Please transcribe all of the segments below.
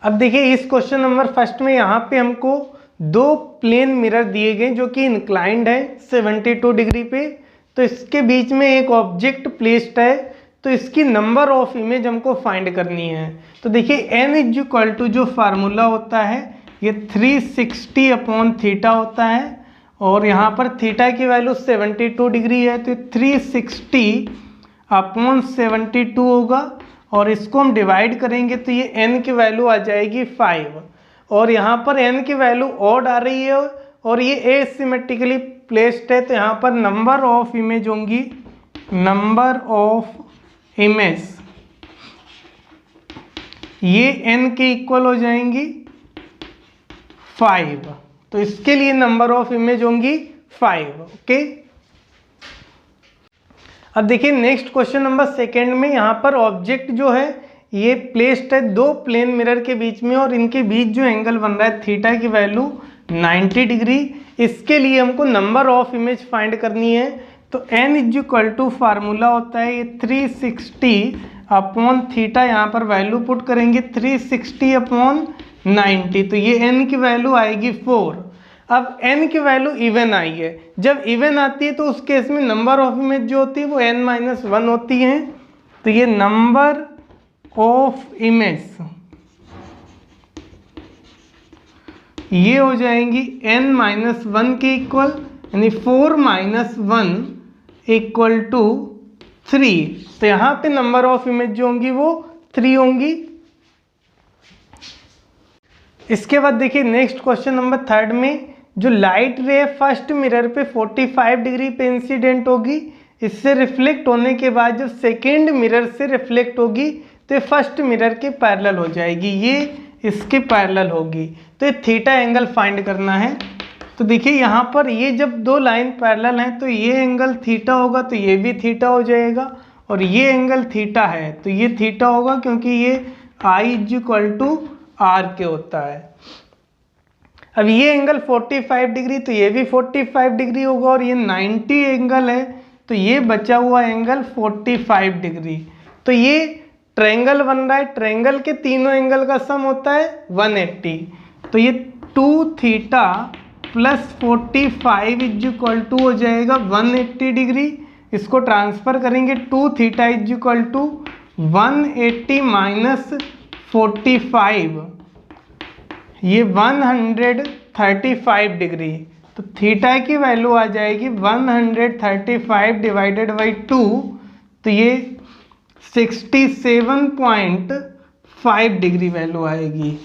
अब देखिए इस क्वेश्चन नंबर फर्स्ट में यहाँ पे हमको दो प्लेन मिरर दिए गए जो कि इंक्लाइंड है 72 डिग्री पे। तो इसके बीच में एक ऑब्जेक्ट प्लेस्ड है, तो इसकी नंबर ऑफ इमेज हमको फाइंड करनी है। तो देखिए n इज इक्वल टू जो फार्मूला होता है ये 360 अपॉन थीटा होता है, और यहाँ पर थीटा की वैल्यू 72 डिग्री है, तो 360 अपॉन 72 होगा, और इसको हम डिवाइड करेंगे तो ये n की वैल्यू आ जाएगी 5, और यहाँ पर n की वैल्यू ऑड आ रही है और ये एसिमेट्रिकली प्लेस्ड है, तो यहाँ पर नंबर ऑफ इमेज होंगी, नंबर ऑफ इमेज ये n के इक्वल हो जाएंगी 5, तो इसके लिए नंबर ऑफ इमेज होंगी 5। ओके, अब देखिए नेक्स्ट क्वेश्चन नंबर सेकेंड में यहाँ पर ऑब्जेक्ट जो है ये प्लेस्ड है दो प्लेन मिरर के बीच में, और इनके बीच जो एंगल बन रहा है थीटा की वैल्यू 90 डिग्री। इसके लिए हमको नंबर ऑफ इमेज फाइंड करनी है। तो n is equal to formula होता है ये 360 अपॉन थीटा, यहाँ पर वैल्यू पुट करेंगे 360 अपॉन 90, तो ये n की वैल्यू आएगी 4। अब n की वैल्यू इवन आई है, जब इवन आती है तो उस केस में नंबर ऑफ इमेज जो होती है वो n-1 होती है, तो ये नंबर ऑफ इमेज ये हो जाएंगी n-1 के इक्वल, यानी 4 - 1 इक्वल टू 3। तो यहाँ पे नंबर ऑफ इमेज जो होंगी वो 3 होंगी। इसके बाद देखिए नेक्स्ट क्वेश्चन नंबर थर्ड में जो लाइट रे फर्स्ट मिरर पे 45 डिग्री पे इंसिडेंट होगी, इससे रिफ्लेक्ट होने के बाद जब सेकेंड मिरर से रिफ्लेक्ट होगी तो ये फर्स्ट मिरर के पैरेलल हो जाएगी, ये इसके पैरेलल होगी। तो ये थीटा एंगल फाइंड करना है। तो देखिए यहाँ पर ये जब दो लाइन पैरेलल हैं तो ये एंगल थीटा होगा, तो ये भी थीटा हो जाएगा, और ये एंगल थीटा है तो ये थीटा होगा, क्योंकि ये I is equal to R के होता है। अब ये एंगल 45 डिग्री तो ये भी 45 डिग्री होगा, और ये 90 एंगल है तो ये बचा हुआ एंगल 45 डिग्री। तो ये ट्रायंगल बन रहा है, ट्रायंगल के तीनों एंगल का सम होता है 180, तो ये 2 theta plus 45 is equal to हो जाएगा 180 डिग्री। इसको ट्रांसफर करेंगे 2 theta is equal to 180 minus 45, ये 135 डिग्री। तो थीटा की वैल्यू आ जाएगी 135 डिवाइडेड बाई 2, तो ये 67.5 डिग्री वैल्यू आएगी।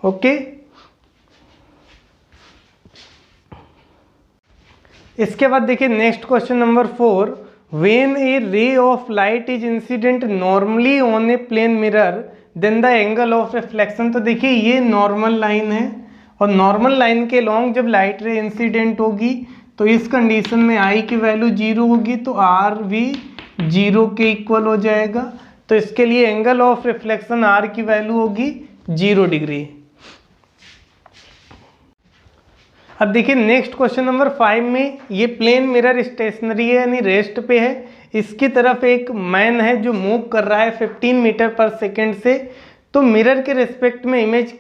ओके, इसके बाद देखिए next question number 4, when a ray of light is incident normally on a plane mirror then the angle of reflection. तो देखिए ये नॉर्मल लाइन है, और नॉर्मल लाइन के लॉन्ग जब लाइट रे इंसिडेंट होगी तो इस कंडीशन में I की वैल्यू 0 होगी, तो R भी 0 के इक्वल हो जाएगा। तो इसके लिए एंगल ऑफ रिफ्लेक्शन R की वैल्यू होगी 0 डिग्री। अब देखिए नेक्स्ट क्वेश्चन नंबर 5 में ये प्लेन मिरर स्टेशनरी है, यानी रेस्ट पे है, इसकी तरफ एक मैन है जो मूव कर रहा है 15 मीटर पर सेकेंड से। तो मिरर के रिस्पेक्ट में इमेज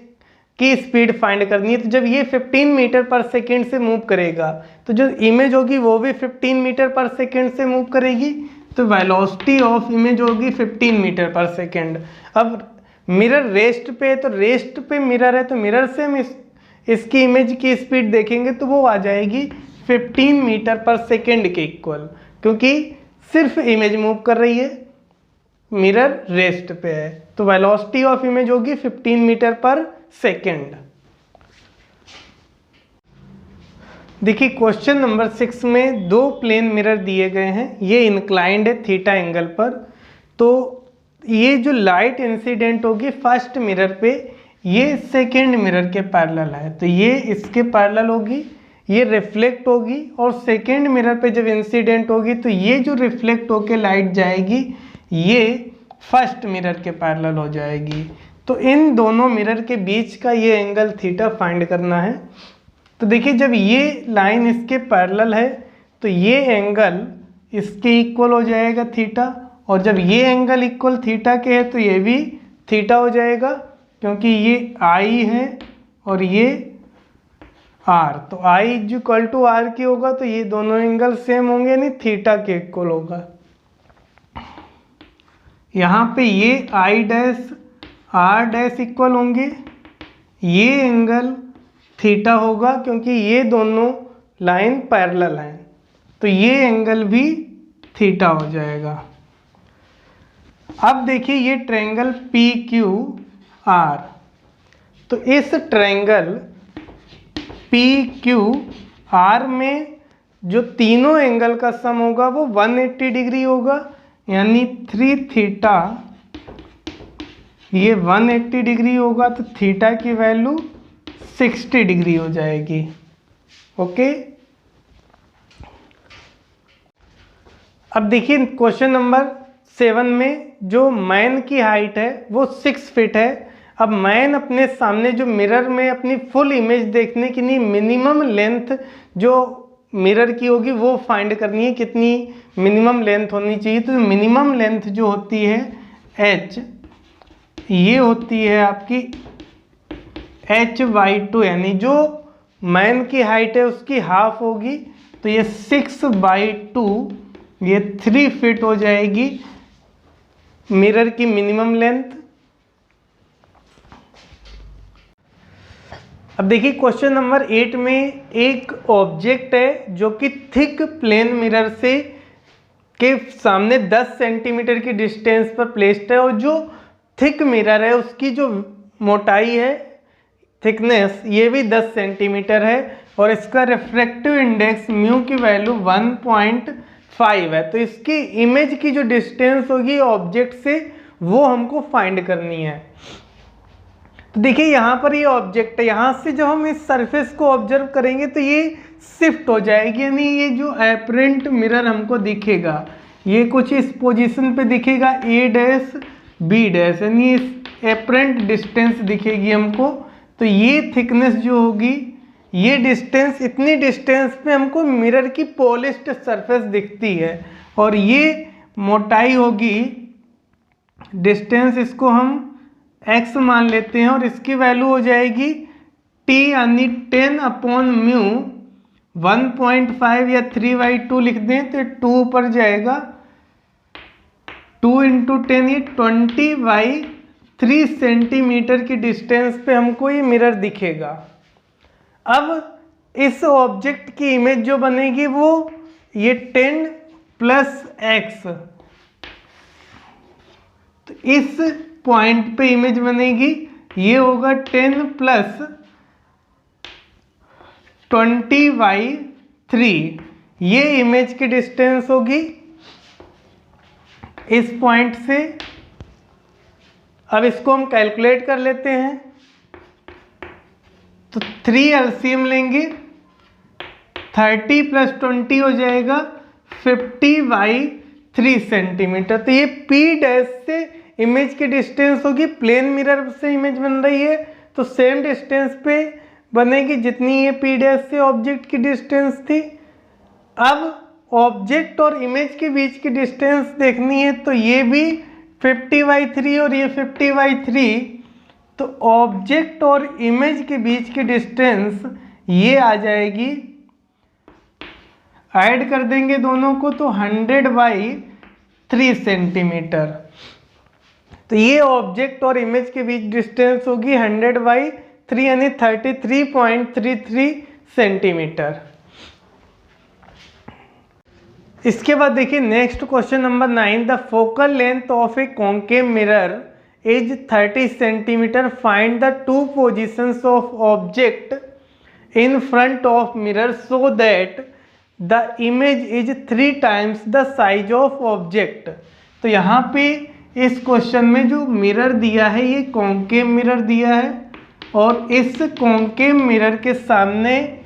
की स्पीड फाइंड करनी है। तो जब ये 15 मीटर पर सेकेंड से मूव करेगा तो जो इमेज होगी वो भी 15 मीटर पर सेकेंड से मूव करेगी, तो वेलोसिटी ऑफ इमेज होगी 15 मीटर पर सेकेंड। अब मिरर रेस्ट पे है, तो रेस्ट पे मिरर है, तो मिरर से हम इसकी इमेज की स्पीड देखेंगे तो वो आ जाएगी 15 मीटर पर सेकेंड के इक्वल, क्योंकि सिर्फ इमेज मूव कर रही है, मिरर रेस्ट पे है, तो वेलोसिटी ऑफ इमेज होगी 15 मीटर पर सेकेंड। देखिए क्वेश्चन नंबर 6 में दो प्लेन मिरर दिए गए हैं, ये इंक्लाइंड है थीटा एंगल पर। तो ये जो लाइट इंसिडेंट होगी फर्स्ट मिरर पे, ये सेकेंड मिरर के पैरेलल है, तो ये इसके पैरेलल होगी, ये रिफ्लेक्ट होगी, और सेकेंड मिरर पे जब इंसिडेंट होगी तो ये जो रिफ्लेक्ट होके लाइट जाएगी ये फर्स्ट मिरर के पैरेलल हो जाएगी। तो इन दोनों मिरर के बीच का ये एंगल थीटा फाइंड करना है। तो देखिए जब ये लाइन इसके पैरेलल है तो ये एंगल इसके इक्वल हो जाएगा थीटा, और जब ये एंगल इक्वल थीटा के है तो ये भी थीटा हो जाएगा, क्योंकि ये आई है और ये आर, तो आई इक्वल टू आर की होगा, तो ये दोनों एंगल सेम होंगे, यानी थीटा के इक्वल होगा। यहाँ पे ये I dash R dash equal होंगे, ये एंगल थीटा होगा क्योंकि ये दोनों लाइन पैरेलल हैं, तो ये एंगल भी थीटा हो जाएगा। अब देखिए ये ट्रायंगल पी क्यू आर, तो इस ट्रायंगल पी क्यू आर में जो तीनों एंगल का सम होगा वो 180 डिग्री होगा, यानी 3 थीटा ये 180 डिग्री होगा, तो थीटा की वैल्यू 60 डिग्री हो जाएगी। ओके, अब देखिए क्वेश्चन नंबर 7 में जो मैन की हाइट है वो 6 फीट है। अब मैन अपने सामने जो मिरर में अपनी फुल इमेज देखने के लिए मिनिमम लेंथ जो मिरर की होगी वो फाइंड करनी है, कितनी मिनिमम लेंथ होनी चाहिए। तो मिनिमम लेंथ जो होती है h, ये होती है आपकी h/2, यानी जो मैन की हाइट है उसकी हाफ होगी, तो ये 6/2 ये 3 फीट हो जाएगी मिरर की मिनिमम लेंथ। अब देखिए क्वेश्चन नंबर 8 में एक ऑब्जेक्ट है जो कि थिक प्लेन मिरर से के सामने 10 सेंटीमीटर की डिस्टेंस पर प्लेस्ड है, और जो थिक मिरर है उसकी जो मोटाई है थिकनेस ये भी 10 सेंटीमीटर है, और इसका रिफ्रैक्टिव इंडेक्स म्यू की वैल्यू 1.5 है। तो इसकी इमेज की जो डिस्टेंस होगी ऑब्जेक्ट से वो हमको फाइंड करनी है। तो देखिए यहाँ पर ये ऑब्जेक्ट है, यहाँ से जब हम इस सरफेस को ऑब्जर्व करेंगे तो ये शिफ्ट हो जाएगी, यानी ये जो एपरेंट मिरर हमको दिखेगा ये कुछ इस पोजीशन पे दिखेगा ए डैश बी डैश, यानी इस एपरेंट डिस्टेंस दिखेगी हमको। तो ये थिकनेस जो होगी ये डिस्टेंस, इतनी डिस्टेंस पे हमको मिरर की पॉलिश्ड सरफेस दिखती है, और ये मोटाई होगी डिस्टेंस, इसको हम x मान लेते हैं, और इसकी वैल्यू हो जाएगी t, यानी 10/μ 1.5 या 3/2 लिख दें तो 2 पर जाएगा, 2 × 10 ये 20/3 सेंटीमीटर की डिस्टेंस पे हमको ये मिरर दिखेगा। अब इस ऑब्जेक्ट की इमेज जो बनेगी वो ये 10 + x, तो इस पॉइंट पे इमेज बनेगी, ये होगा 10 + 20/3, ये इमेज की डिस्टेंस होगी इस पॉइंट से। अब इसको हम कैलकुलेट कर लेते हैं, तो 3 एलसीएम लेंगे, 30 + 20 हो जाएगा 50/3 सेंटीमीटर। तो ये P डैश से इमेज की डिस्टेंस होगी, प्लेन मिरर से इमेज बन रही है तो सेम डिस्टेंस पे बनेगी जितनी ये P डैश से ऑब्जेक्ट की डिस्टेंस थी। अब ऑब्जेक्ट और इमेज के बीच की डिस्टेंस देखनी है, तो ये भी 50/3 और ये 50/3, तो ऑब्जेक्ट और इमेज के बीच की डिस्टेंस ये आ जाएगी, ऐड कर देंगे दोनों को तो 100/3 सेंटीमीटर। तो ये ऑब्जेक्ट और इमेज के बीच डिस्टेंस होगी 100/3, यानी 33.33 सेंटीमीटर। इसके बाद देखिए next question number 9, the focal length of A concave mirror is 30 centimetre, find the 2 positions of object in front of mirror so that the image is 3 times the size of object. तो यहाँ पे इस question में जो mirror दिया है ये concave mirror दिया है, और इस कॉन्केव मिरर के सामने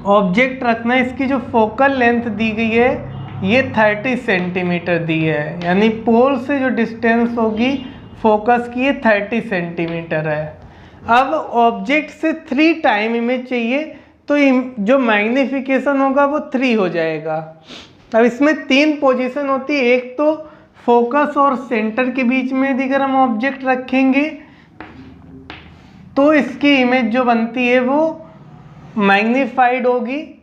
ऑब्जेक्ट रखना है। इसकी जो फोकल लेंथ दी गई है ये 30 सेंटीमीटर दी है, यानी पोल से जो डिस्टेंस होगी फोकस की ये 30 सेंटीमीटर है। अब ऑब्जेक्ट से 3 टाइम इमेज चाहिए, तो जो मैग्नीफिकेशन होगा वो 3 हो जाएगा। अब इसमें 3 पोजीशन होती है, एक तो फोकस और सेंटर के बीच में यदि अगर हम ऑब्जेक्ट रखेंगे तो इसकी इमेज जो बनती है वो मैग्नीफाइड होगी।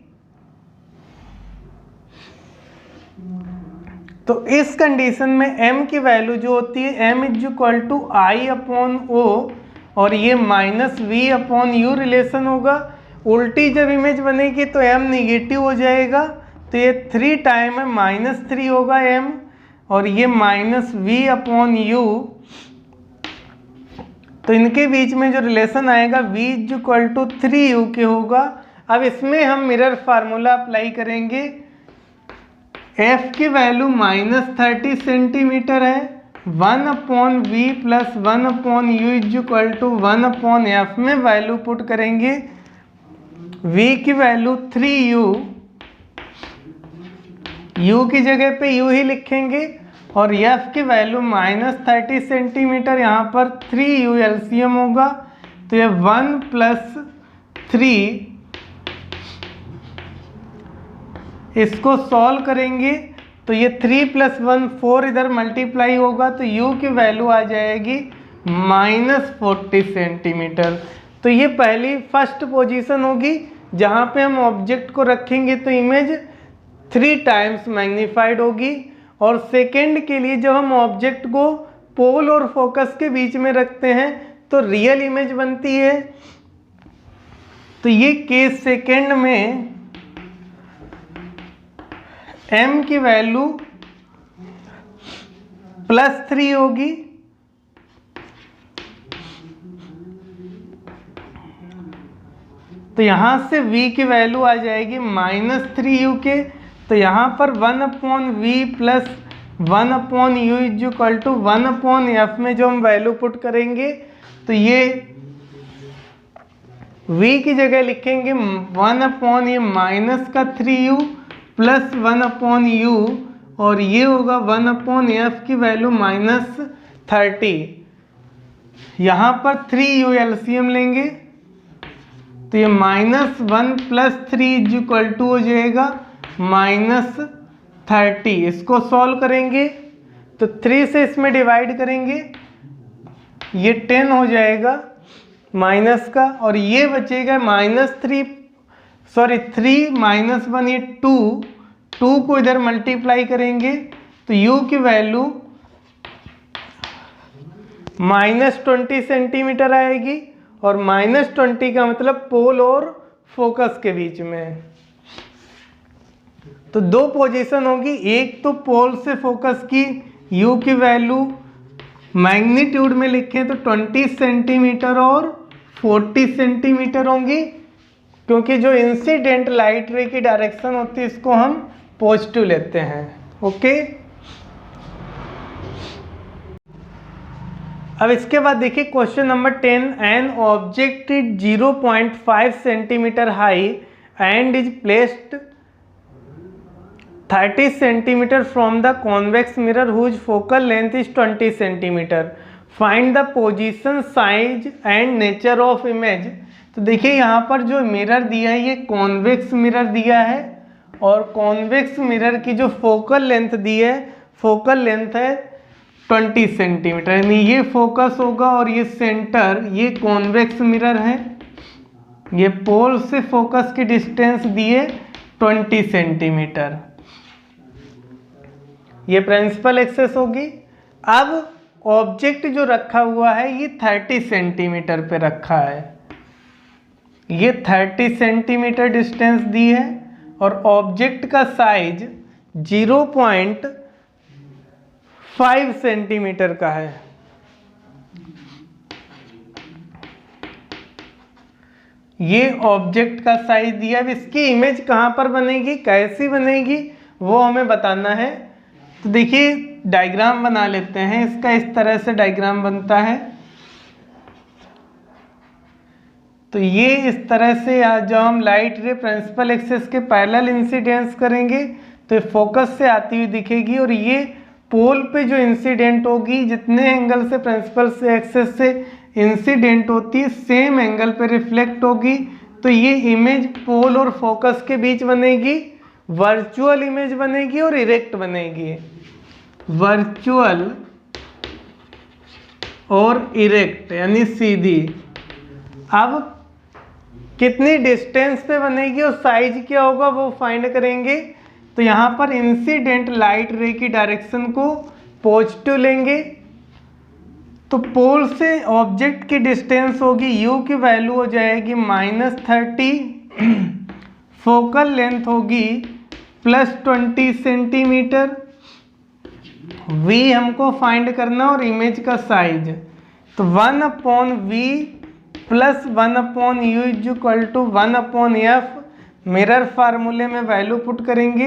तो इस कंडीशन में m की वैल्यू जो होती है m is equal to I upon O, और ये minus V upon U relation होगा। उल्टी जब इमेज बनेगी तो m निगेटिव हो जाएगा, तो ये 3 टाइम है -3 होगा m, और ये माइनस वी अपॉन यू। तो इनके बीच में जो रिलेशन आएगा v is equal to 3u के होगा। अब इसमें हम मिरर फार्मूला अप्लाई करेंगे। f की वैल्यू -30 सेंटीमीटर है, 1 upon v plus 1 upon u is equal to 1 upon f में वैल्यू पुट करेंगे। v की वैल्यू 3u, u की जगह पे u ही लिखेंगे, और f की वैल्यू -30 सेंटीमीटर, यहाँ पर 3u एलसीएम होगा, तो ये 1 प्लस 3, इसको सॉल्व करेंगे तो ये 3 प्लस 1 4 इधर मल्टीप्लाई होगा, तो u की वैल्यू आ जाएगी -40 सेंटीमीटर। तो ये पहली फर्स्ट पोजीशन होगी जहाँ पे हम ऑब्जेक्ट को रखेंगे तो इमेज 3 टाइम्स मैग्नीफाइड होगी। और सेकेंड के लिए जब हम ऑब्जेक्ट को पोल और फोकस के बीच में रखते हैं तो रियल इमेज बनती है। तो ये केस सेकेंड में m की वैल्यू +3 होगी, तो यहां से v की वैल्यू आ जाएगी -3u के। तो यहाँ पर 1 upon v plus 1 upon u is equal to 1 upon f में जो हम वैल्यू पुट करेंगे तो ये v की जगह लिखेंगे 1 अपॉन ये माइनस का 3u प्लस 1 अपॉन u, और ये होगा 1 अपॉन एफ की वैल्यू -30। यहाँ पर 3u एलसीएम लेंगे तो ये -1 प्लस 3 इज इक्वल टू हो जाएगा -30। इसको सॉल्व करेंगे तो 3 से इसमें डिवाइड करेंगे, ये 10 हो जाएगा माइनस का, और ये बचेगा -3 -1 ये 2 को इधर मल्टीप्लाई करेंगे तो u की वैल्यू -20 सेंटीमीटर आएगी, और -20 का मतलब पोल और फोकस के बीच में। तो 2 पोजीशन होगी, एक तो पोल से फोकस की u की वैल्यू मैग्नीट्यूड में लिखें तो 20 सेंटीमीटर और 40 सेंटीमीटर होंगी, क्योंकि जो इंसिडेंट लाइट रे की डायरेक्शन होती है इसको हम पॉजिटिव लेते हैं। ओके, अब इसके बाद देखिए question number 10। An object is 0.5 centimetre high and is placed 30 centimetre from the convex mirror whose focal length is 20 centimetre. Find the position, size and nature of image. तो देखिए यहाँ पर जो मिरर दिया है ये कॉन्वेक्स मिरर दिया है, और कॉन्वेक्स मिरर की जो फोकल लेंथ दी है, फोकल लेंथ है 20 सेंटीमीटर, यानी ये फोकस होगा और ये सेंटर, ये कॉन्वेक्स मिरर है। ये पोल से फोकस की डिस्टेंस दी है 20 सेंटीमीटर, ये प्रिंसिपल एक्सेस होगी। अब ऑब्जेक्ट जो रखा हुआ है ये 30 सेंटीमीटर पे रखा है, ये 30 सेंटीमीटर डिस्टेंस दी है, और ऑब्जेक्ट का साइज 0.5 सेंटीमीटर का है। ये ऑब्जेक्ट का साइज दिया। अब इसकी इमेज कहाँ पर बनेगी, कैसी बनेगी, वो हमें बताना है। तो देखिए डायग्राम बना लेते हैं इसका। इस तरह से डायग्राम बनता है। तो ये इस तरह से जब हम लाइट रे प्रिंसिपल एक्सेस के पैरेलल इंसिडेंस करेंगे तो फोकस से आती हुई दिखेगी, और ये पोल पे जो इंसिडेंट होगी, जितने एंगल से प्रिंसिपल से एक्सेस से इंसिडेंट होती है सेम एंगल पे रिफ्लेक्ट होगी। तो ये इमेज पोल और फोकस के बीच बनेगी, वर्चुअल इमेज बनेगी और इरेक्ट बनेगी। वर्चुअल और इरेक्ट यानी सीधी। अब कितनी डिस्टेंस पे बनेगी और साइज क्या होगा वो फाइंड करेंगे। तो यहाँ पर इंसिडेंट लाइट रे की डायरेक्शन को पॉजिटिव लेंगे, तो पोल से ऑब्जेक्ट की डिस्टेंस होगी u की वैल्यू हो जाएगी -30, फोकल लेंथ होगी +20 सेंटीमीटर, v हमको फाइंड करना और इमेज का साइज। तो 1/v + 1/u = 1/f। मिरर फार्मूले में वैल्यू पुट करेंगे,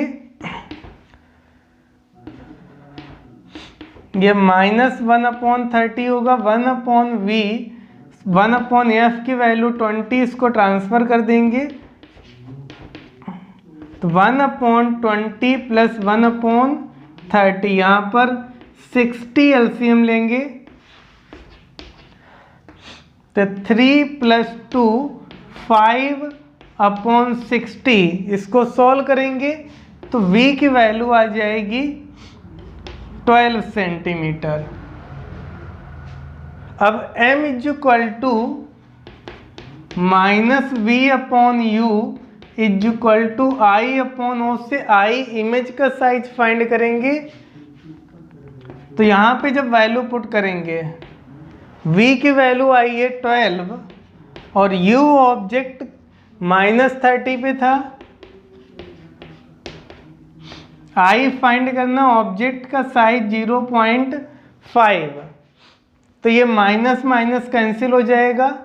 ये -1/30 होगा, 1/v 1/f की वैल्यू 20, इसको ट्रांसफर कर देंगे। तो 1/20 + 1/30, यहाँ पर 60 एलसीएम लेंगे, तो 3 + 2 5/60, इसको सॉल्व करेंगे तो v की वैल्यू आ जाएगी 12 सेंटीमीटर। अब m = -v/u = I/o से I इमेज का साइज फाइंड करेंगे। तो यहाँ पे जब वैल्यू पुट करेंगे, v की वैल्यू आई है 12 और u ऑब्जेक्ट -30 पे था, I फाइंड करना, ऑब्जेक्ट का साइज 0.5, तो ये माइनस माइनस कैंसिल हो जाएगा,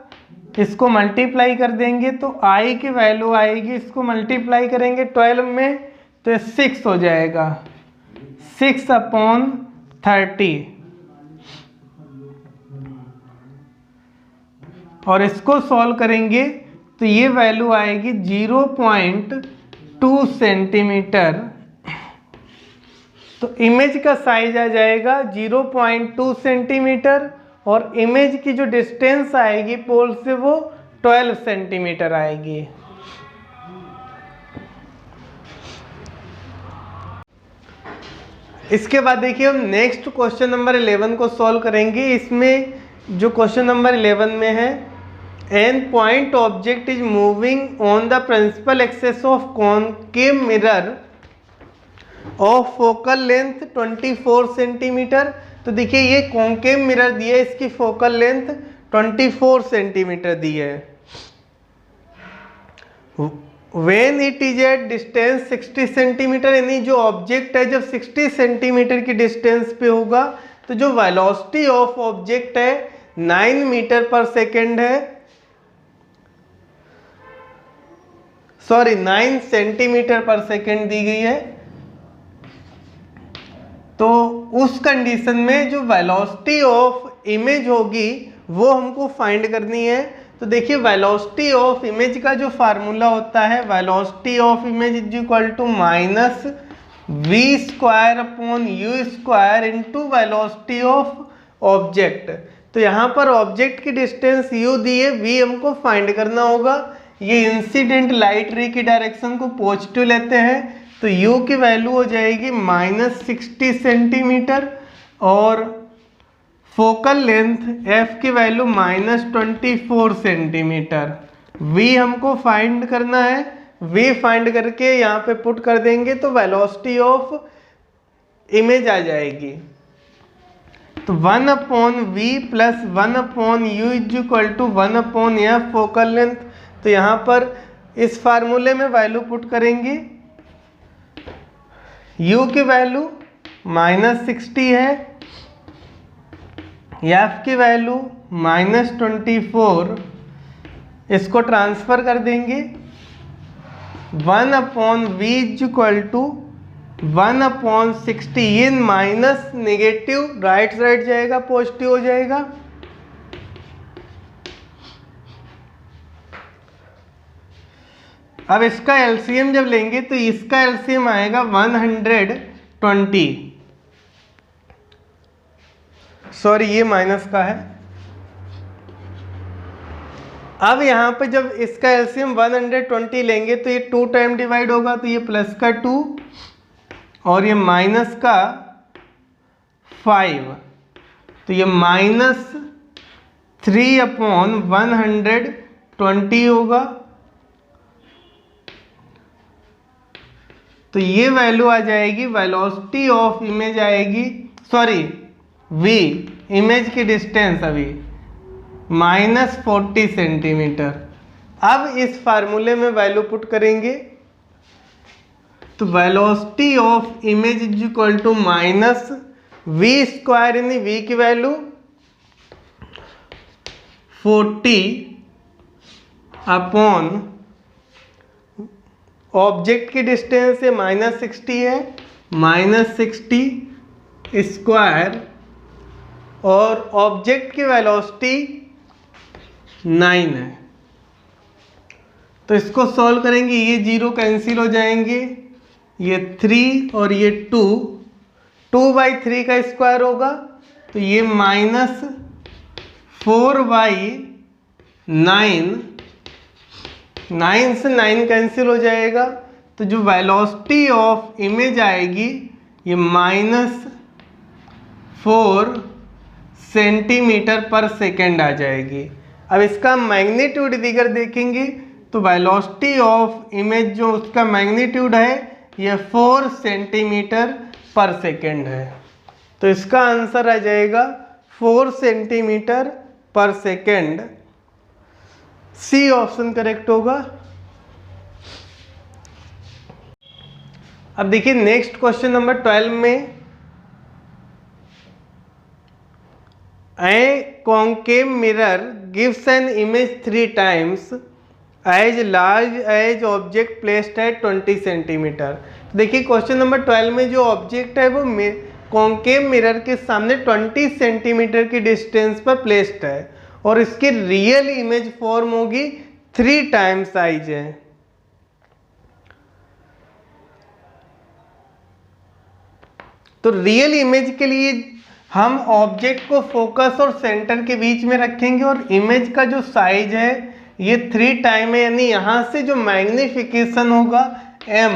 इसको मल्टीप्लाई कर देंगे तो I की वैल्यू आएगी, इसको मल्टीप्लाई करेंगे 12 में तो ये 6 हो जाएगा, 6/30, और इसको सॉल्व करेंगे तो ये वैल्यू आएगी 0.2 सेंटीमीटर। तो इमेज का साइज आ जाएगा 0.2 सेंटीमीटर और इमेज की जो डिस्टेंस आएगी पोल से वो 12 सेंटीमीटर आएगी। इसके बाद देखिए हम नेक्स्ट क्वेश्चन नंबर 11 को सॉल्व करेंगे। इसमें जो क्वेश्चन नंबर 11 में है, an point object is moving on the principal axis of concave mirror of focal length 24 centimetre. तो देखिए ये कॉनकेव मिरर दिया है, इसकी फोकल लेंथ 24 सेंटीमीटर दी है। When it is at distance 60 centimetre, यानी जो ऑब्जेक्ट है जब 60 सेंटीमीटर की डिस्टेंस पे होगा तो जो वेलोसिटी ऑफ ऑब्जेक्ट है 9 मीटर पर सेकेंड है, 9 सेंटीमीटर पर सेकेंड दी गई है। तो उस कंडीशन में जो वेलोसिटी ऑफ इमेज होगी वो हमको फाइंड करनी है। तो देखिए वेलोसिटी ऑफ इमेज का जो फार्मूला होता है, velocity of image is equal to -v² into velocity of object. तो यहाँ पर ऑब्जेक्ट की डिस्टेंस u दी है, v हमको फाइंड करना होगा। ये इंसिडेंट लाइट रे की डायरेक्शन को पॉजिटिव लेते हैं तो u की वैल्यू हो जाएगी -60 सेंटीमीटर और फोकल लेंथ f की वैल्यू -24 सेंटीमीटर। v हमको फाइंड करना है, v फाइंड करके यहाँ पे पुट कर देंगे तो वेलोसिटी ऑफ इमेज आ जाएगी। तो 1/v + 1/u = 1/f focal length. तो यहाँ पर इस फार्मूले में वैल्यू पुट करेंगे, u की वैल्यू -60 है, f की वैल्यू -24, इसको ट्रांसफर कर देंगे। 1/v = 1/60, ये माइनस नेगेटिव राइट साइड जाएगा, पॉजिटिव हो जाएगा। अब इसका एलसीएम जब लेंगे तो इसका एलसीएम आएगा 120, सॉरी ये माइनस का है। अब यहाँ पे जब इसका एलसीएम 120 लेंगे तो ये 2 टाइम डिवाइड होगा तो ये प्लस का 2 और ये माइनस का तो ये -3/120 होगा। तो ये वैल्यू आ जाएगी, वेलोसिटी ऑफ इमेज आएगी, सॉरी v, इमेज की डिस्टेंस अभी -40 सेंटीमीटर। अब इस फार्मूले में वैल्यू पुट करेंगे तो velocity of image is equal to -v², यानी v की वैल्यू 40 ऑब्जेक्ट की डिस्टेंस है -60 है, -60² और ऑब्जेक्ट की वेलोसिटी 9 है। तो इसको सॉल्व करेंगे, ये 0 कैंसिल हो जाएंगे, ये 3 और ये 2/3 का स्क्वायर होगा, तो ये -4/9, 9 से 9 कैंसिल हो जाएगा, तो जो वेलोसिटी ऑफ इमेज आएगी ये -4 सेंटीमीटर पर सेकेंड आ जाएगी। अब इसका मैग्नीट्यूड फिगर देखेंगे तो वेलोसिटी ऑफ इमेज जो उसका मैग्नीट्यूड है ये 4 सेंटीमीटर पर सेकेंड है। तो इसका आंसर आ जाएगा 4 सेंटीमीटर पर सेकेंड। सी ऑप्शन करेक्ट होगा। अब देखिए नेक्स्ट क्वेश्चन नंबर 12 में, a concave mirror gives an image 3 times as large as object placed at 20 centimetre. देखिए क्वेश्चन नंबर 12 में जो ऑब्जेक्ट है वो कॉन्केव मिरर के सामने 20 सेंटीमीटर की डिस्टेंस पर प्लेस्ड है और इसकी रियल इमेज फॉर्म होगी 3 times साइज है। तो रियल इमेज के लिए हम ऑब्जेक्ट को फोकस और सेंटर के बीच में रखेंगे और इमेज का जो साइज है ये 3 टाइम है, यानी यहां से जो मैग्निफिकेशन होगा m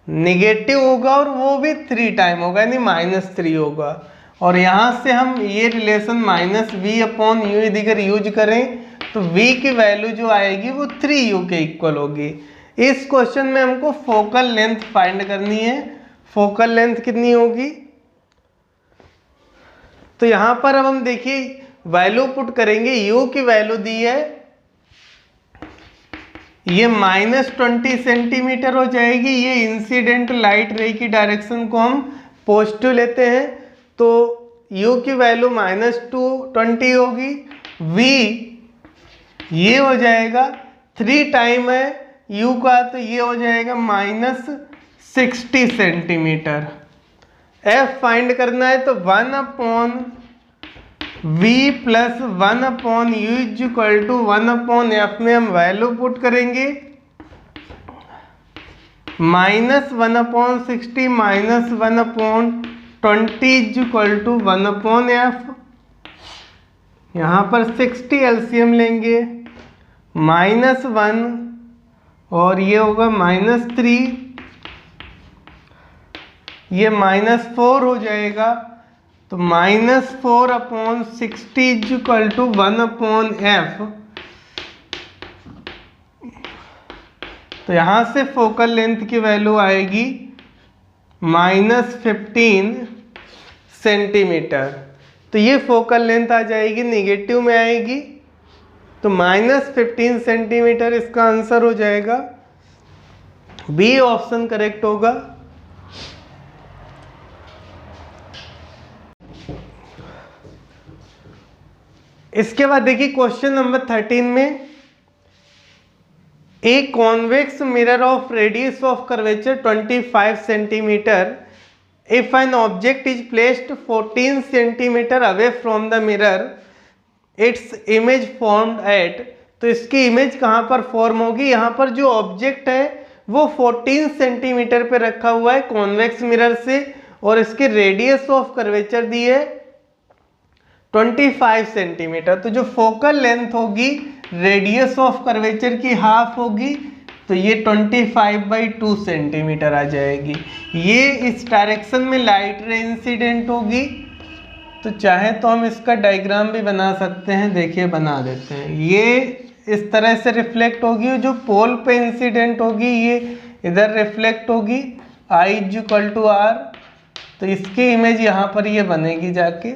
निगेटिव होगा और वो भी 3 टाइम होगा, यानी -3 होगा। और यहां से हम ये रिलेशन -v/u अगर यूज करें तो v की वैल्यू जो आएगी वो 3u के इक्वल होगी। इस क्वेश्चन में हमको फोकल लेंथ फाइंड करनी है। फोकल लेंथ कितनी होगी, तो यहां पर अब हम देखिए वैल्यू पुट करेंगे। u की वैल्यू दी है, ये -20 सेंटीमीटर हो जाएगी। ये इंसिडेंट लाइट रे की डायरेक्शन को हम पॉजिटिव लेते हैं, तो u की वैल्यू -220 होगी। v ये हो जाएगा 3 टाइम है u का, तो ये हो जाएगा -60 सेंटीमीटर। f फाइंड करना है तो 1/v + 1/u is equal to 1/f में हम वैल्यू पुट करेंगे -1/60 -1/20 इज इक्वल टू 1/f। यहाँ पर 60 एलसीएम लेंगे, -1 और ये होगा -3, ये -4 हो जाएगा, तो -4/60 इज इक्वल टू 1/f। तो यहां से फोकल लेंथ की वैल्यू आएगी -15 सेंटीमीटर। तो ये फोकल लेंथ आ जाएगी, निगेटिव में आएगी, तो -15 सेंटीमीटर इसका आंसर हो जाएगा। बी ऑप्शन करेक्ट होगा। इसके बाद देखिए क्वेश्चन नंबर 13 में, a convex mirror of radius of curvature 25 centimetre if N object is placed 14 centimetre away from the mirror its image formed at. तो इसकी इमेज कहाँ पर फॉर्म होगी, यहाँ पर जो ऑब्जेक्ट है वो 14 सेंटीमीटर पे रखा हुआ है कॉन्वेक्स मिरर से और इसकी रेडियस ऑफ कर्वेचर दी है 25 सेंटीमीटर। तो जो फोकल लेंथ होगी रेडियस ऑफ कर्वेचर की हाफ होगी तो ये 25/2 सेंटीमीटर आ जाएगी। ये इस डायरेक्शन में लाइट रे इंसिडेंट होगी। तो चाहे तो हम इसका डायग्राम भी बना सकते हैं, देखिए बना देते हैं। ये इस तरह से रिफ्लेक्ट होगी, जो पोल पे इंसिडेंट होगी ये इधर रिफ्लेक्ट होगी, I=R। तो इसकी इमेज यहाँ पर ये बनेगी जाके।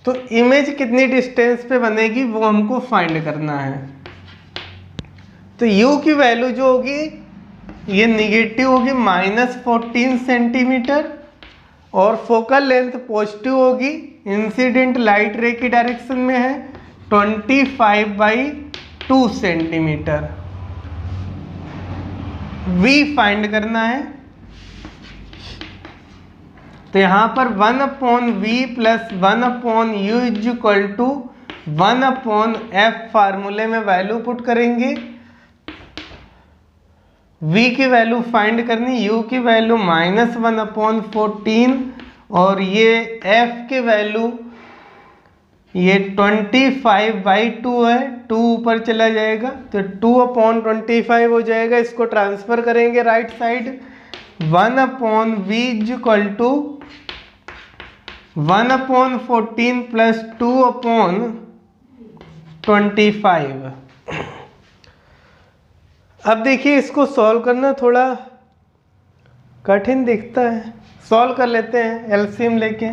तो इमेज कितनी डिस्टेंस पे बनेगी वो हमको फाइंड करना है। तो U की वैल्यू जो होगी ये निगेटिव होगी -14 सेंटीमीटर, और फोकल लेंथ पॉजिटिव होगी, इंसिडेंट लाइट रे की डायरेक्शन में है 25/2 सेंटीमीटर। V फाइंड करना है। तो यहाँ पर 1/V + 1/U = 1/F फार्मूले में वैल्यू पुट करेंगे। V की वैल्यू फाइंड करनी, U की वैल्यू -1/14, और ये F की वैल्यू ये 25/2 है, 2 ऊपर चला जाएगा तो 2/25 हो जाएगा। इसको ट्रांसफर करेंगे राइट साइड, 1/V = 1/14 + 2/25। अब देखिए इसको सॉल्व करना थोड़ा कठिन दिखता है, सॉल्व कर लेते हैं। एलसीएम लेके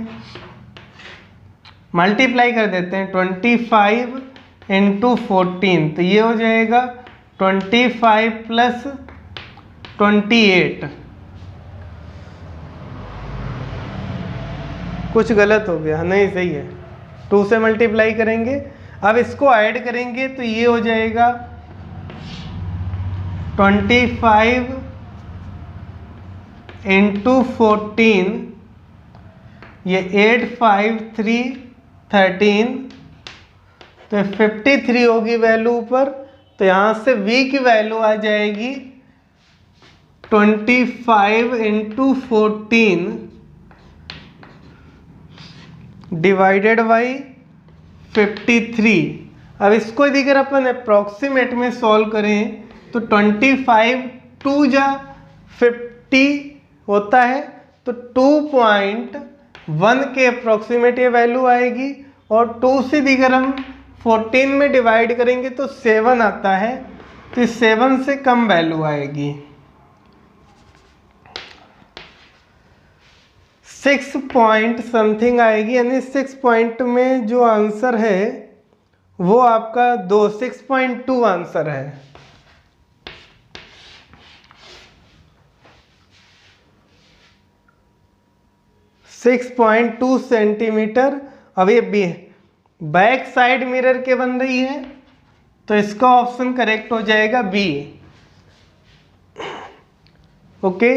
मल्टीप्लाई कर देते हैं, 25 × 14, तो ये हो जाएगा 25 + 28। कुछ गलत हो गया, नहीं सही है, 2 से मल्टीप्लाई करेंगे। अब इसको ऐड करेंगे तो ये हो जाएगा 25 × 14, ये 8 5 3 13, तो 53 होगी वैल्यू ऊपर। तो यहाँ से V की वैल्यू आ जाएगी 25 × 14 डिवाइडेड बाई 53। अब इसको अगर अपन अप्रॉक्सीमेट में सॉल्व करें तो 25 2 जा 50 होता है, तो 2.1 के अप्रॉक्सीमेट ये वैल्यू आएगी। और 2 से अगर हम 14 में डिवाइड करेंगे तो 7 आता है, तो 7 से कम वैल्यू आएगी। 6 पॉइंट समथिंग आएगी, यानी 6 पॉइंट में जो आंसर है वो आपका 6.2 आंसर है। .2 सेंटीमीटर। अब ये बैक साइड मिरर के बन रही है, तो इसका ऑप्शन करेक्ट हो जाएगा बी। ओके,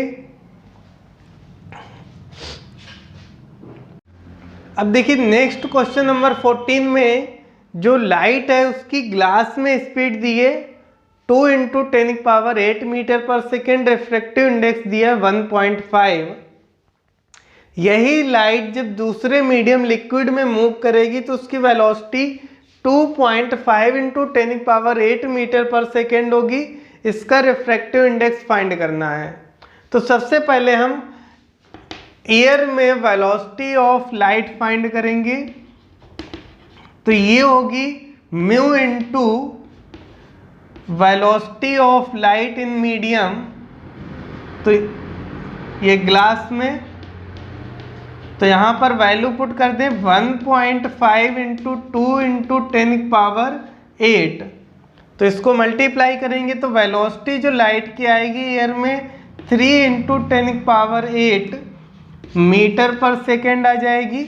अब देखिए नेक्स्ट क्वेश्चन नंबर 14 में जो लाइट है उसकी ग्लास में स्पीड दी है 2 × 10⁸ मीटर/सेकेंड, रिफ्रैक्टिव इंडेक्स दिया है 1.5। यही लाइट जब दूसरे मीडियम लिक्विड में मूव करेगी तो उसकी वेलोसिटी 2.5 × 10⁸ मीटर/सेकेंड होगी। इसका रिफ्रैक्टिव इंडेक्स फाइंड करना है। तो सबसे पहले हम एयर में वेलोसिटी ऑफ लाइट फाइंड करेंगे। तो ये होगी μ × velocity of light in medium, तो ये ग्लास में, तो यहाँ पर वैल्यू पुट कर दें 1.5 × 2 × 10⁸। तो इसको मल्टीप्लाई करेंगे तो वेलोसिटी जो लाइट की आएगी एयर में 3 × 10⁸ मीटर/सेकेंड आ जाएगी।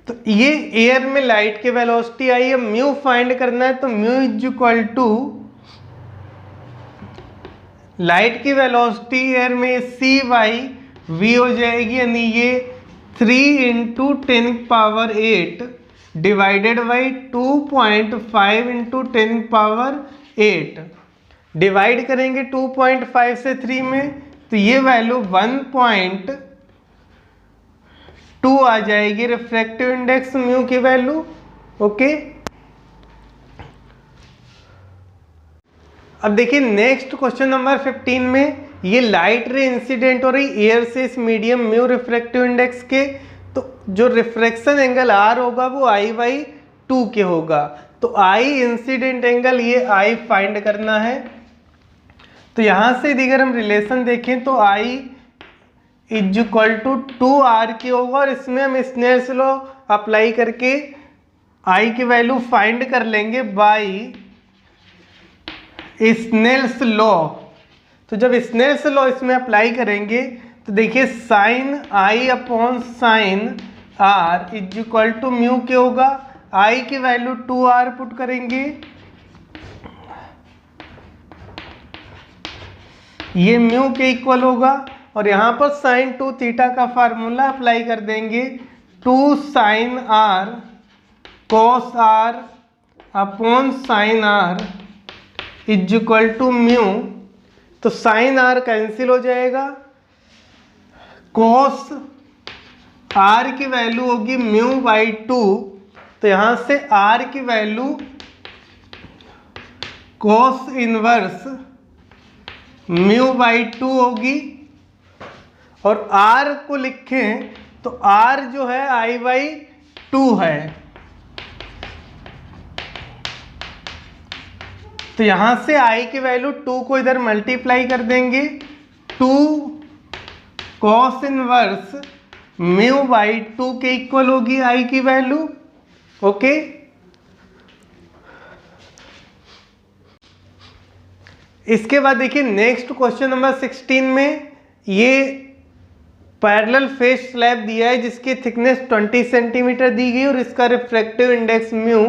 तो ये एयर में लाइट की वेलोसिटी आई है। म्यू फाइंड करना है, तो μ लाइट की वेलोसिटी एयर में C/V हो जाएगी, यानी ये 3 × 10⁸ डिवाइडेड बाई 2.5 × 10⁸। डिवाइड करेंगे 2.5 से 3 में, तो ये वैल्यू 2 आ जाएगी रिफ्रैक्टिव इंडेक्स म्यू की वैल्यू। ओके, अब देखिए नेक्स्ट क्वेश्चन नंबर 15 में ये लाइट रे इंसिडेंट हो रही एयर से इस मीडियम म्यू रिफ्रैक्टिव इंडेक्स के, तो जो रिफ्रैक्शन एंगल आर होगा वो आई बाई 2 के होगा। तो आई इंसिडेंट एंगल, ये आई फाइंड करना है। तो यहां से अगर हम रिलेशन देखें तो I is equal to 2r के होगा, और इसमें हम स्नेल्स लॉ अप्लाई करके आई की वैल्यू फाइंड कर लेंगे बाई स्नेल्स लॉ। तो जब स्नेल्स लॉ इसमें अप्लाई करेंगे तो देखिए sine i upon sine r is equal to mu के होगा। आई की वैल्यू 2r पुट करेंगे, ये म्यू के इक्वल होगा, और यहाँ पर साइन 2 थीटा का फार्मूला अप्लाई कर देंगे। 2 sine r cos r upon sine r is equal to mu. तो साइन आर कैंसिल हो जाएगा, कॉस आर की वैल्यू होगी म्यू बाई 2। तो यहां से आर की value cos inverse mu by 2 होगी, और आर को लिखें तो आर जो है आई बाई 2 है। तो यहां से आई की वैल्यू 2 को इधर मल्टीप्लाई कर देंगे, 2 कॉस इनवर्स म्यू बाई 2 के इक्वल होगी आई की वैल्यू। ओके, इसके बाद देखिए नेक्स्ट क्वेश्चन नंबर 16 में ये पैरेलल फेस स्लैब दिया है जिसकी थिकनेस 20 सेंटीमीटर दी गई, और इसका रिफ्रैक्टिव इंडेक्स म्यू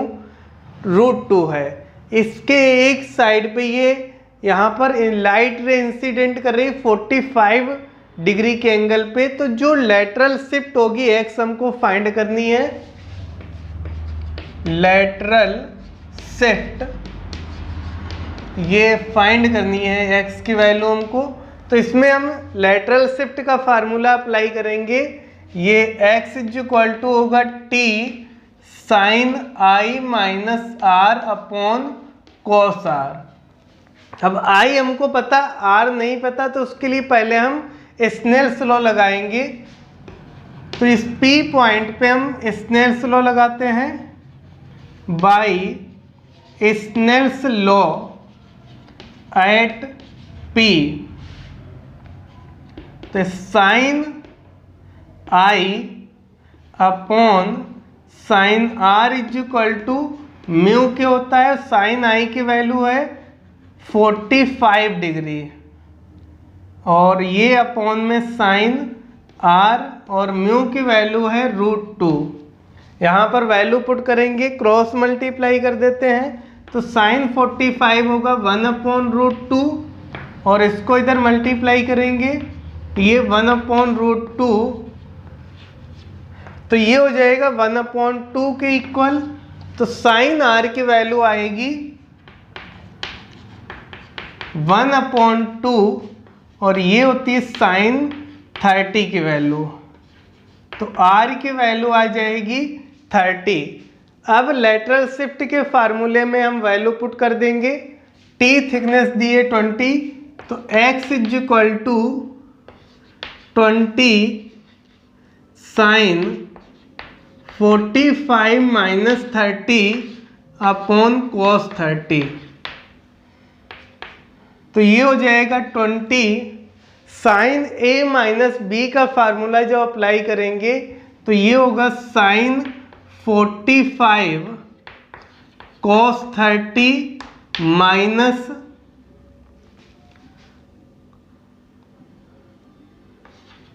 √2 है। इसके एक साइड पे ये यहाँ पर लाइट रे इंसिडेंट कर रही 45 डिग्री के एंगल पे। तो जो लेटरल शिफ्ट होगी एक्स हमको फाइंड करनी है, लेटरल शिफ्ट ये फाइंड करनी है एक्स की वैल्यू हमको। तो इसमें हम लेटरल शिफ्ट का फार्मूला अप्लाई करेंगे, ये एक्स इज इक्वल टू होगा t sine i minus r upon cos r. अब आई हमको पता, आर नहीं पता, तो उसके लिए पहले हम स्नेल्स लॉ लगाएंगे। तो इस पी पॉइंट पे हम स्नेल्स लॉ लगाते हैं, by Snell's law at P. तो sine i upon sine r is equal to mu के होता है। साइन आई की वैल्यू है 45 डिग्री, और ये अपॉन में साइन आर, और म्यू की वैल्यू है √2। यहाँ पर वैल्यू पुट करेंगे, क्रॉस मल्टीप्लाई कर देते हैं। तो साइन 45 होगा 1/√2, और इसको इधर मल्टीप्लाई करेंगे, ये 1/√2। तो ये हो जाएगा 1/2 के इक्वल। तो साइन आर की वैल्यू आएगी 1/2, और ये होती है साइन 30 की वैल्यू। तो आर की वैल्यू आ जाएगी 30। अब लेटरल शिफ्ट के फार्मूले में हम वैल्यू पुट कर देंगे, टी थिकनेस दी है 20, तो x is equal to 20 sine 45 minus 30 upon cos 30। तो ये हो जाएगा 20 साइन a माइनस बी का फार्मूला जब अप्लाई करेंगे तो ये होगा sine 45 cos 30 minus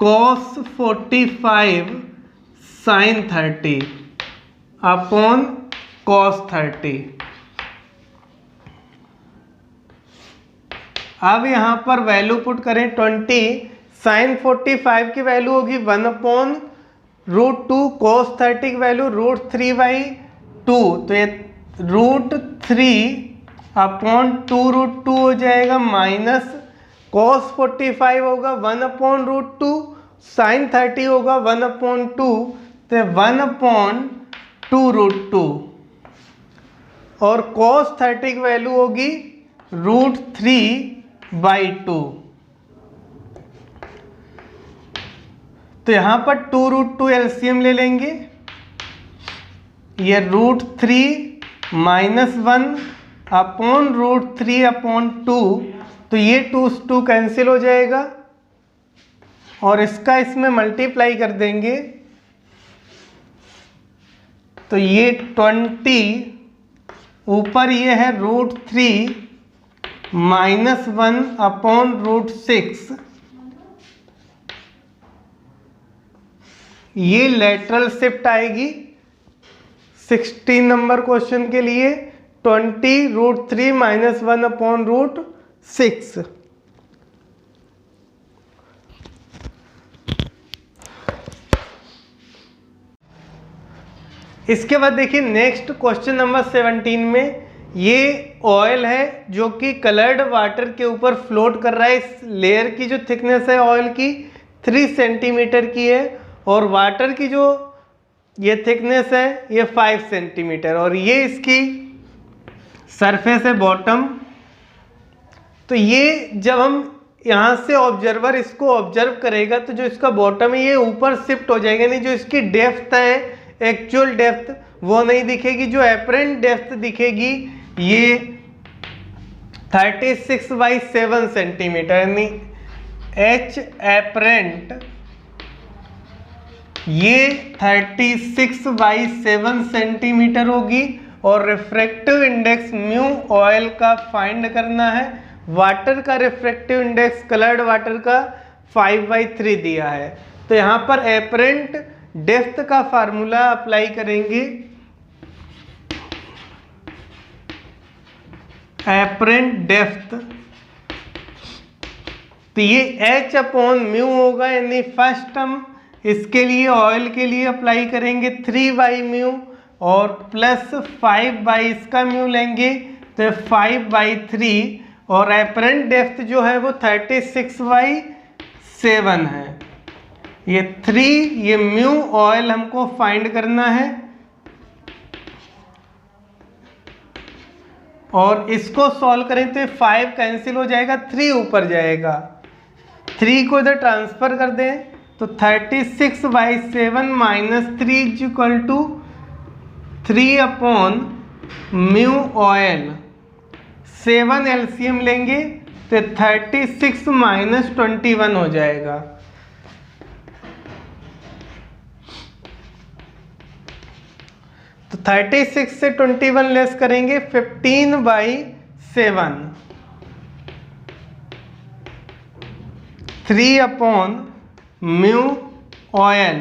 cos 45 sine 30 upon cos 30। अब यहाँ पर वैल्यू पुट करें 20, साइन 45 की वैल्यू होगी 1/√2, कॉस 30 की वैल्यू √3/2, तो ये √3 अपॉन 2√2 हो जाएगा, माइनस कॉस 45 होगा 1/√2, साइन 30 होगा 1/2, तो 1/2√2 और cos 30 की वैल्यू होगी √3/2। तो यहां पर 2√2 एलसीएम ले लेंगे, ये √3 -1 अपॉन √3/2, तो ये 2 कैंसिल हो जाएगा और इसका इसमें मल्टीप्लाई कर देंगे, तो ये 20 ऊपर ये है √3 -1 अपॉन √6, ये लेटरल शिफ्ट आएगी 16 नंबर क्वेश्चन के लिए 20 √3 -1 अपॉन √6। इसके बाद देखिए नेक्स्ट क्वेश्चन नंबर 17 में ये ऑयल है जो कि कलर्ड वाटर के ऊपर फ्लोट कर रहा है। इस लेयर की जो थिकनेस है ऑयल की 3 सेंटीमीटर की है और वाटर की जो ये थिकनेस है ये 5 सेंटीमीटर और ये इसकी सरफेस है बॉटम। तो ये जब हम यहाँ से ऑब्जर्वर इसको ऑब्जर्व करेगा तो जो इसका बॉटम है ये ऊपर शिफ्ट हो जाएगा, नहीं जो इसकी डेप्थ है एक्चुअल डेप्थ वो नहीं दिखेगी, जो एपरेंट डेप्थ दिखेगी ये 36/7 सेंटीमीटर, यानी एच एपरेंट ये 36/7 सेंटीमीटर होगी और रिफ्रैक्टिव इंडेक्स म्यू ऑयल का फाइंड करना है। वाटर का रिफ्रैक्टिव इंडेक्स कलर्ड वाटर का 5/3 दिया है। तो यहाँ पर एपरेंट डेप्थ का फार्मूला अप्लाई करेंगे, एपरेंट डेप्थ, तो ये H/μ होगा, यानी फर्स्ट हम इसके लिए ऑयल के लिए अप्लाई करेंगे 3/μ और प्लस 5 इसका म्यू लेंगे तो 5/3 और एपरेंट डेप्थ जो है वो 36/7 है। ये 3 ये म्यू ऑयल हमको फाइंड करना है और इसको सॉल्व करें तो 5 कैंसिल हो जाएगा, 3 ऊपर जाएगा, 3 को इधर ट्रांसफर कर दें तो 36/7 - 3 = 3/μ ऑयल, 7 एलसीएम लेंगे तो 36 - 21 हो जाएगा। तो 36 से 21 लेस करेंगे 15/7, 3/μ ऑयल।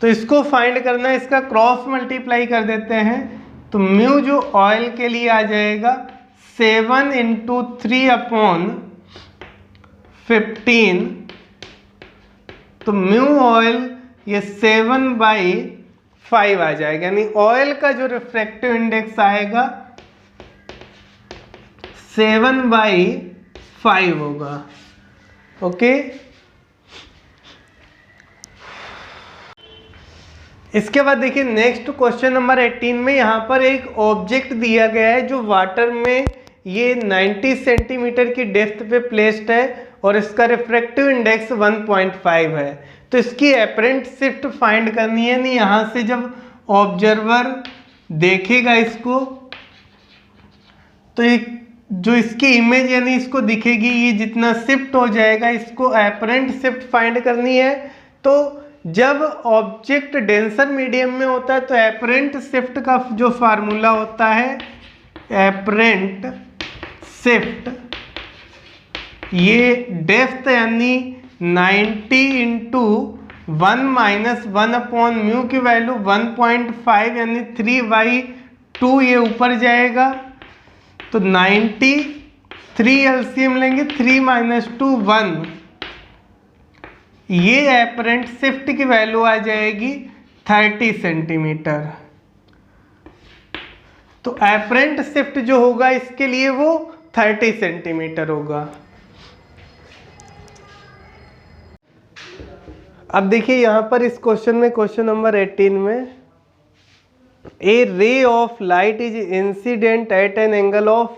तो इसको फाइंड करना है, इसका क्रॉस मल्टीप्लाई कर देते हैं तो म्यू जो ऑयल के लिए आ जाएगा 7 × 3/15, तो म्यू ऑयल ये 7/5 आ जाएगा, यानी ऑयल का जो रिफ्रैक्टिव इंडेक्स आएगा 7/5 होगा। ओके, इसके बाद देखिए नेक्स्ट क्वेश्चन नंबर 18 में यहाँ पर एक ऑब्जेक्ट दिया गया है जो वाटर में ये 90 सेंटीमीटर की डेप्थ पे प्लेस्ड है और इसका रिफ्रैक्टिव इंडेक्स 1.5 है। तो इसकी एपरेंट शिफ्ट फाइंड करनी है, नहीं यहाँ से जब ऑब्जर्वर देखेगा इसको तो एक जो इसकी इमेज यानी इसको दिखेगी ये जितना शिफ्ट हो जाएगा, इसको एपरेंट शिफ्ट फाइंड करनी है। तो जब ऑब्जेक्ट डेंसर मीडियम में होता है तो एपरेंट शिफ्ट का जो फार्मूला होता है एपरेंट शिफ्ट, ये डेप्थ यानी 90 × 1 - 1/μ की वैल्यू 1.5 यानी 3/2 ये ऊपर जाएगा तो 90, 3 एलसीएम लेंगे 3 - 2 1, ये एपरेंट शिफ्ट की वैल्यू आ जाएगी 30 सेंटीमीटर। तो एपरेंट शिफ्ट जो होगा इसके लिए वो 30 सेंटीमीटर होगा। अब देखिए यहाँ पर इस क्वेश्चन में, क्वेश्चन नंबर 18 में, a ray of light is incident at an angle of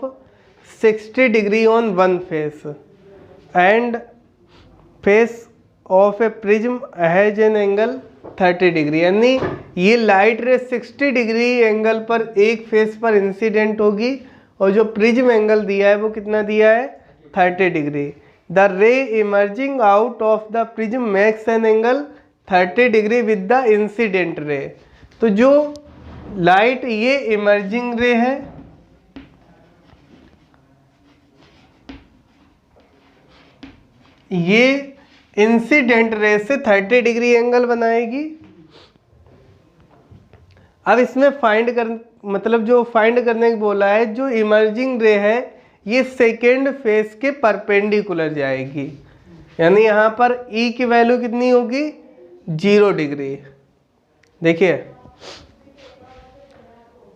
60 degree on one face and face of a prism has an angle 30 degree. यानी ये लाइट रे 60 डिग्री एंगल पर एक फेस पर इंसिडेंट होगी और जो प्रिज्म एंगल दिया है वो कितना दिया है, 30 डिग्री। द रे emerging out of the prism makes an angle 30 degree with the incident ray. तो जो लाइट ये इमर्जिंग रे है, ये इंसिडेंट रे से 30 डिग्री एंगल बनाएगी। अब इसमें जो फाइंड करने को बोला है, जो इमर्जिंग रे है ये सेकेंड फेस के परपेंडिकुलर जाएगी। यानी यहाँ पर E की वैल्यू कितनी होगी, 0 डिग्री। देखिए,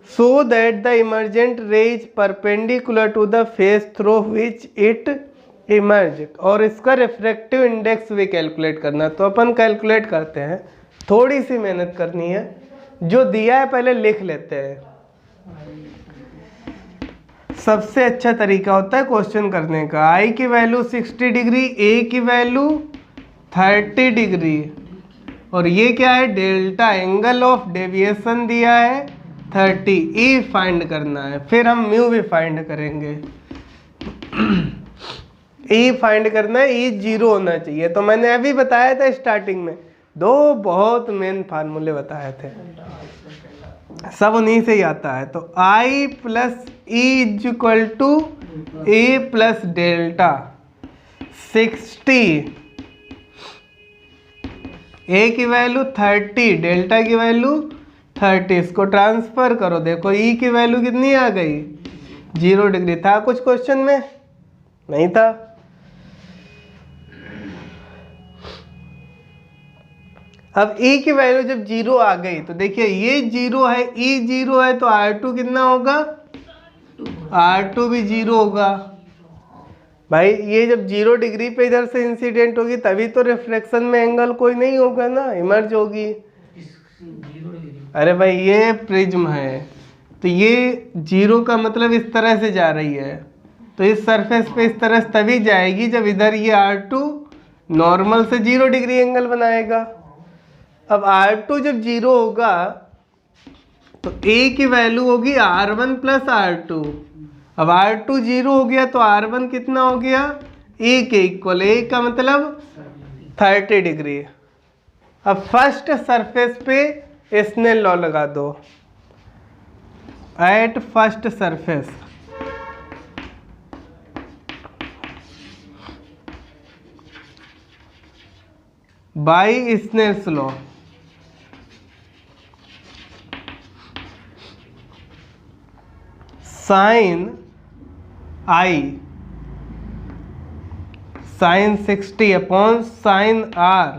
so that the emergent ray is perpendicular to the face through which it emerge, और इसका रिफ्रैक्टिव इंडेक्स भी कैलकुलेट करना। तो अपन कैलकुलेट करते हैं, थोड़ी सी मेहनत करनी है, जो दिया है पहले लिख लेते हैं। सबसे अच्छा तरीका होता है क्वेश्चन करने का। I की वैल्यू 60 डिग्री, A की वैल्यू 30 डिग्री, और ये क्या है, डेल्टा एंगल ऑफ डेविएशन दिया है 30, E फाइंड करना है। फिर हम म्यू भी फाइंड करेंगे। E फाइंड करना है, E 0 होना चाहिए। तो मैंने अभी बताया था स्टार्टिंग में, दो बहुत मेन फार्मूले बताए थे, सब उन्हीं से ही आता है। तो I plus E is equal to A plus delta 60, A की वैल्यू 30, डेल्टा की वैल्यू 30, इसको ट्रांसफर करो। देखो E की वैल्यू कितनी आ गई, 0 डिग्री। था कुछ क्वेश्चन में? नहीं था। अब E की वैल्यू जब 0 आ गई तो देखिए ये 0 है, E 0 है, तो R2 कितना होगा, R2 भी 0 होगा। भाई ये जब 0 डिग्री पे इधर से इंसिडेंट होगी तभी तो रिफ्लेक्शन में एंगल कोई नहीं होगा ना, इमर्ज होगी। अरे भाई ये प्रिज्म है, तो ये 0 का मतलब इस तरह से जा रही है, तो इस सरफेस पे इस तरह से तभी जाएगी जब इधर ये R2 नॉर्मल से 0 डिग्री एंगल बनाएगा। अब R2 जब 0 होगा तो A की वैल्यू होगी R1 प्लस R2। अब R2 0 हो गया तो R1 कितना हो गया, A के इक्वल। A का मतलब 30 डिग्री। अब फर्स्ट सरफेस पे स्नेल लॉ लगा दो। At first surface by Snell's law, sine I sine 60 upon sine R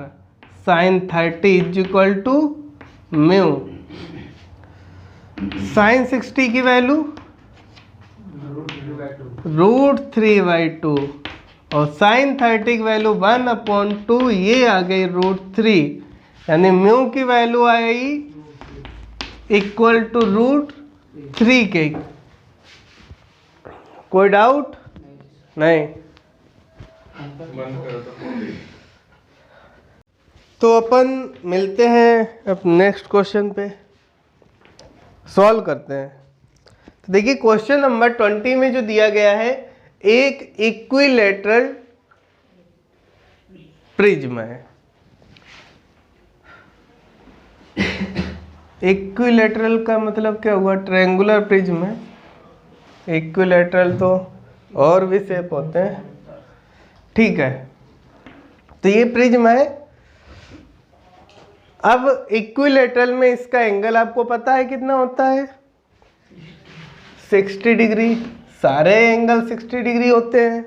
sine 30 is equal to mu. Sine 60 की वैल्यू √3/2 और साइन 30 की वैल्यू 1/2, ये आ गई √3, यानी म्यू की वैल्यू आई इक्वल टू √3 के। कोई डाउट नहीं? तो अपन मिलते हैं अब नेक्स्ट क्वेश्चन पे, सॉल्व करते हैं। तो देखिए क्वेश्चन नंबर 20 में जो दिया गया है, एक इक्विलैटरल प्रिज्म है। इक्विलैटरल का मतलब क्या हुआ, ट्रायंगुलर प्रिज्म है। इक्विलैटरल तो और भी शेप होते हैं, ठीक है। तो ये प्रिज्म है। अब इक्विलैटरल में इसका एंगल आपको पता है कितना होता है, 60 डिग्री। सारे एंगल 60 डिग्री होते हैं।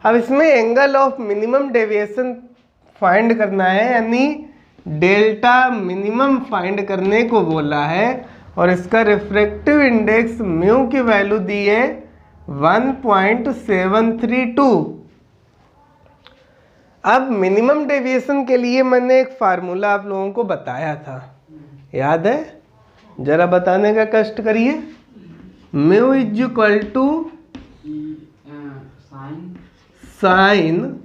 अब इसमें angle of minimum deviation find करना है, यानी डेल्टा मिनिमम फाइंड करने को बोला है, और इसका रिफ्रैक्टिव इंडेक्स म्यू की वैल्यू दी है 1.732। अब मिनिमम डेविएशन के लिए मैंने एक फार्मूला आप लोगों को बताया था, याद है? जरा बताने का कष्ट करिए। Mu is equal to sine,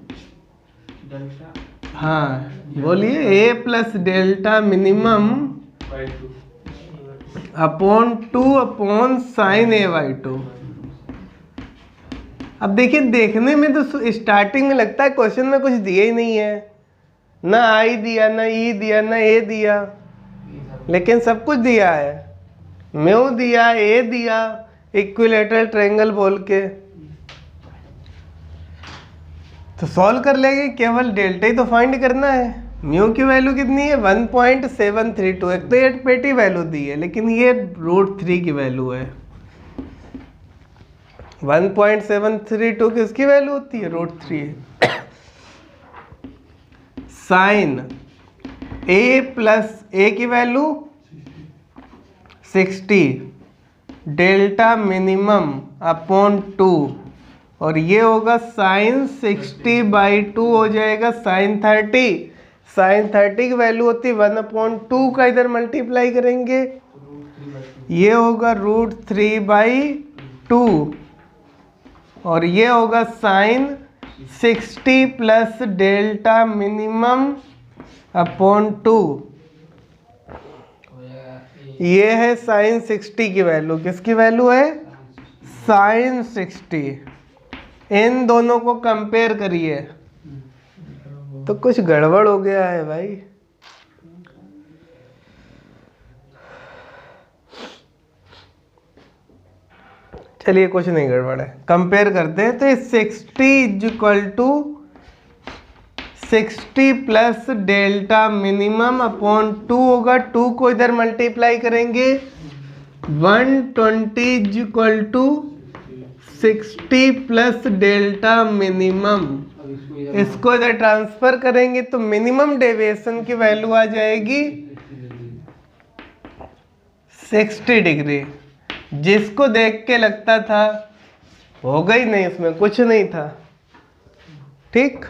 हाँ बोलिए, A plus delta minimum upon 2 upon sine A by 2। अब देखिए, देखने में तो स्टार्टिंग में लगता है क्वेश्चन में कुछ दिया ही नहीं है, ना आई दिया, ना ई दिया, ना ए दिया, लेकिन सब कुछ दिया है। म्यू दिया, ए दिया, इक्विलेटरल ट्रायंगल बोल के, तो सॉल्व कर लेंगे। केवल डेल्टा ही तो फाइंड करना है। म्यू की वैल्यू कितनी है? 1.732। एक तो ये पेटी वैल्यू दी है, लेकिन ये √3 की वैल्यू है। 1.732 किसकी वैल्यू होती है? √3। साइन ए प्लस ए की वैल्यू 60, डेल्टा मिनिमम अपॉन 2, और ये होगा साइन 60/2 हो जाएगा साइन 30। साइन 30 की वैल्यू होती है 1/2 का इधर मल्टीप्लाई करेंगे, ये होगा √3/2, और ये होगा sine 60 plus delta minimum upon 2। ये है साइन 60 की वैल्यू। किसकी वैल्यू है? साइन 60। इन दोनों को कंपेयर करिए तो कुछ गड़बड़ हो गया है भाई। चलिए, कुछ नहीं गड़बड़ है, कंपेयर करते हैं। तो ये 60 प्लस डेल्टा मिनिमम अपॉन 2 होगा। 2 को इधर मल्टीप्लाई करेंगे, 120 60 प्लस डेल्टा मिनिमम, इसको इधर ट्रांसफर करेंगे तो मिनिमम डेविएशन की वैल्यू आ जाएगी 60 डिग्री। जिसको देख के लगता था होगा ही नहीं, इसमें कुछ नहीं था। ठीक।